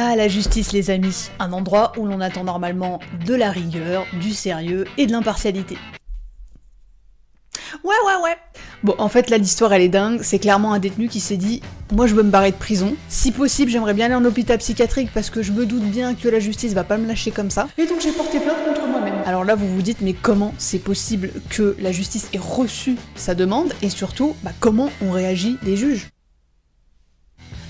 Ah, la justice les amis, un endroit où l'on attend normalement de la rigueur, du sérieux et de l'impartialité. Ouais. Bon, en fait, là, l'histoire, elle est dingue. C'est clairement un détenu qui s'est dit « Moi, je veux me barrer de prison. Si possible, j'aimerais bien aller en hôpital psychiatrique parce que je me doute bien que la justice va pas me lâcher comme ça. Et donc, j'ai porté plainte contre moi-même. » Alors là, vous vous dites « Mais comment c'est possible que la justice ait reçu sa demande? Et surtout, comment ont réagi les juges ?»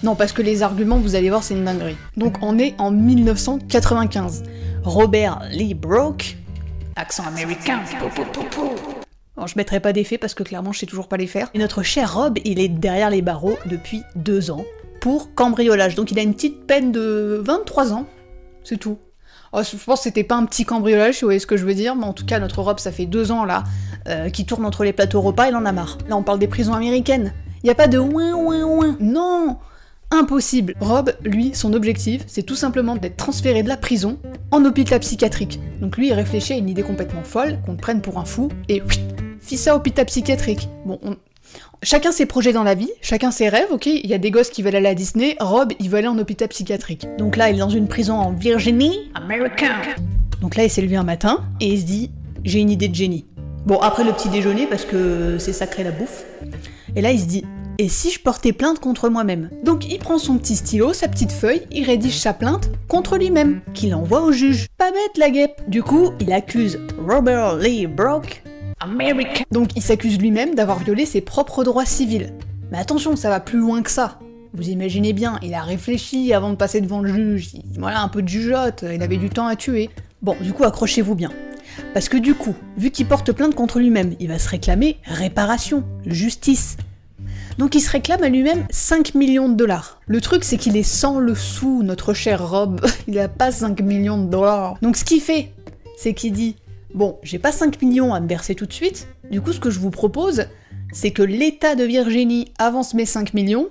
Non, parce que les arguments, vous allez voir, c'est une dinguerie. Donc, on est en 1995. Robert Lee Brock, accent américain. Bon, je mettrai pas d'effet parce que clairement je sais toujours pas les faire. Et notre cher Rob, il est derrière les barreaux depuis 2 ans pour cambriolage. Donc il a une petite peine de 23 ans, c'est tout. Oh, je pense que c'était pas un petit cambriolage, si vous voyez ce que je veux dire, mais en tout cas notre Rob, ça fait 2 ans là, qu'il tourne entre les plateaux repas, il en a marre. Là on parle des prisons américaines. Y a pas de ouin. Non, impossible. Rob, lui, son objectif, c'est tout simplement d'être transféré de la prison en hôpital psychiatrique. Donc lui, il réfléchit à une idée complètement folle, qu'on le prenne pour un fou, et fils à hôpital psychiatrique. Bon, chacun ses projets dans la vie, chacun ses rêves, ok? Il y a des gosses qui veulent aller à Disney, Rob, il veut aller en hôpital psychiatrique. Donc là, il est dans une prison en Virginie, américain. Donc là, il s'est levé un matin, et il se dit, j'ai une idée de génie. Bon, après le petit déjeuner, parce que c'est sacré la bouffe. Et là, il se dit, et si je portais plainte contre moi-même? Donc il prend son petit stylo, sa petite feuille, il rédige sa plainte contre lui-même, qu'il envoie au juge. Pas bête la guêpe. Du coup, il accuse Robert Lee Brock, American. Donc il s'accuse lui-même d'avoir violé ses propres droits civils. Mais attention, ça va plus loin que ça. Vous imaginez bien, il a réfléchi avant de passer devant le juge, voilà, un peu de jugeote, il avait du temps à tuer. Bon, du coup, accrochez-vous bien. Parce que du coup, vu qu'il porte plainte contre lui-même, il va se réclamer réparation, justice. Donc il se réclame à lui-même 5 millions de dollars. Le truc, c'est qu'il est sans le sou, notre cher Rob. Il a pas 5 millions de dollars. Donc ce qu'il fait, c'est qu'il dit « Bon, j'ai pas 5 millions à me verser tout de suite, du coup ce que je vous propose, c'est que l'État de Virginie avance mes 5 millions,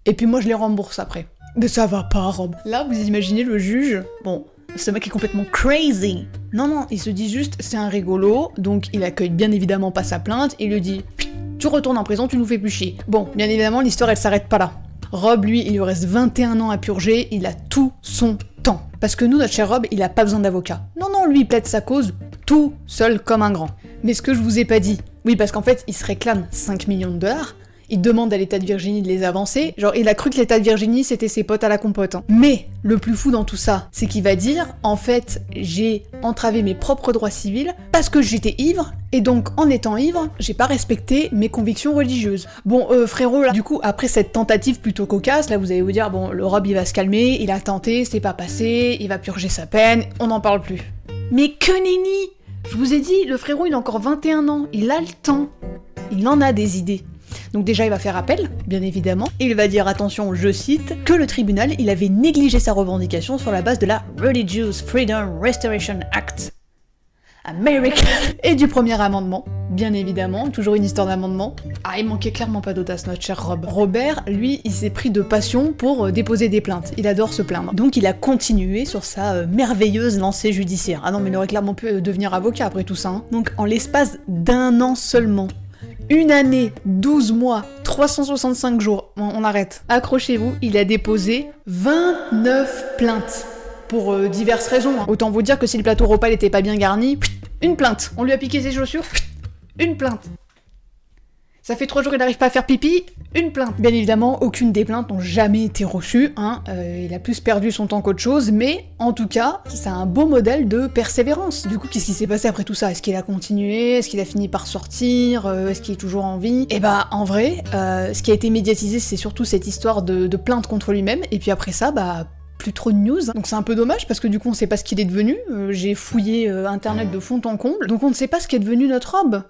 et puis moi je les rembourse après. » Mais ça va pas, Rob. Là, vous imaginez le juge, bon, ce mec est complètement crazy. Non, il se dit juste « C'est un rigolo », donc il accueille bien évidemment pas sa plainte, et lui dit « Tu retournes en prison, tu nous fais plus chier. » Bon, bien évidemment, l'histoire elle s'arrête pas là. Rob, lui, il lui reste 21 ans à purger, il a tout son temps. Parce que nous, notre cher Rob, il a pas besoin d'avocat. Non, lui, il plaide sa cause tout seul comme un grand. Mais ce que je vous ai pas dit, oui, parce qu'en fait, il se réclame 5 millions de dollars, il demande à l'État de Virginie de les avancer, genre il a cru que l'État de Virginie c'était ses potes à la compote. Hein. Mais le plus fou dans tout ça, c'est qu'il va dire, en fait, j'ai entravé mes propres droits civils parce que j'étais ivre, et donc en étant ivre, j'ai pas respecté mes convictions religieuses. Bon, frérot, là, du coup, après cette tentative plutôt cocasse, là vous allez vous dire, bon, le Rob il va se calmer, il a tenté, c'est pas passé, il va purger sa peine, on n'en parle plus. Mais que nenni! Je vous ai dit, le frérot il a encore 21 ans, il a le temps, il en a des idées. Donc déjà il va faire appel, bien évidemment, et il va dire, attention, je cite, que le tribunal, il avait négligé sa revendication sur la base de la Religious Freedom Restoration Act American et du premier amendement, bien évidemment, toujours une histoire d'amendement. Ah, il manquait clairement pas d'audace, notre cher Rob. Robert, lui, il s'est pris de passion pour déposer des plaintes, il adore se plaindre. Donc il a continué sur sa merveilleuse lancée judiciaire. Ah non, mais il aurait clairement pu devenir avocat après tout ça. Hein. Donc en l'espace d'1 an seulement, 1 année, 12 mois, 365 jours, on arrête. Accrochez-vous, il a déposé 29 plaintes. Pour diverses raisons. Hein. Autant vous dire que si le plateau repas n'était pas bien garni, une plainte. On lui a piqué ses chaussures, une plainte. Ça fait 3 jours qu'il n'arrive pas à faire pipi, une plainte. Bien évidemment, aucune des plaintes n'ont jamais été reçues, hein. Il a plus perdu son temps qu'autre chose, mais en tout cas, c'est un beau modèle de persévérance. Du coup, qu'est-ce qui s'est passé après tout ça? Est-ce qu'il a continué? Est-ce qu'il a fini par sortir? Est-ce qu'il est toujours en vie? Et bah, en vrai, ce qui a été médiatisé, c'est surtout cette histoire de plainte contre lui-même, et puis après ça, plus trop de news, donc c'est un peu dommage parce que du coup on sait pas ce qu'il est devenu, j'ai fouillé internet de fond en comble, donc on ne sait pas ce qu'est devenu notre Rob.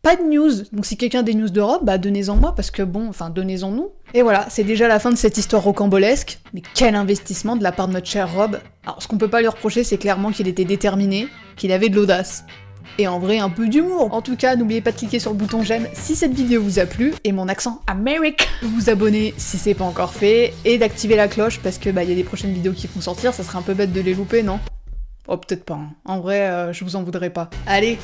Pas de news, donc si quelqu'un a des news de Rob, donnez-en moi parce que bon, enfin donnez-en nous. Et voilà, c'est déjà la fin de cette histoire rocambolesque, mais quel investissement de la part de notre cher Rob. Alors ce qu'on peut pas lui reprocher, c'est clairement qu'il était déterminé, qu'il avait de l'audace. Et en vrai, un peu d'humour. En tout cas, n'oubliez pas de cliquer sur le bouton j'aime si cette vidéo vous a plu, et mon accent américain, vous abonner si c'est pas encore fait, et d'activer la cloche parce que y a des prochaines vidéos qui vont sortir, ça serait un peu bête de les louper, non? Oh, peut-être pas, hein. En vrai, je vous en voudrais pas. Allez,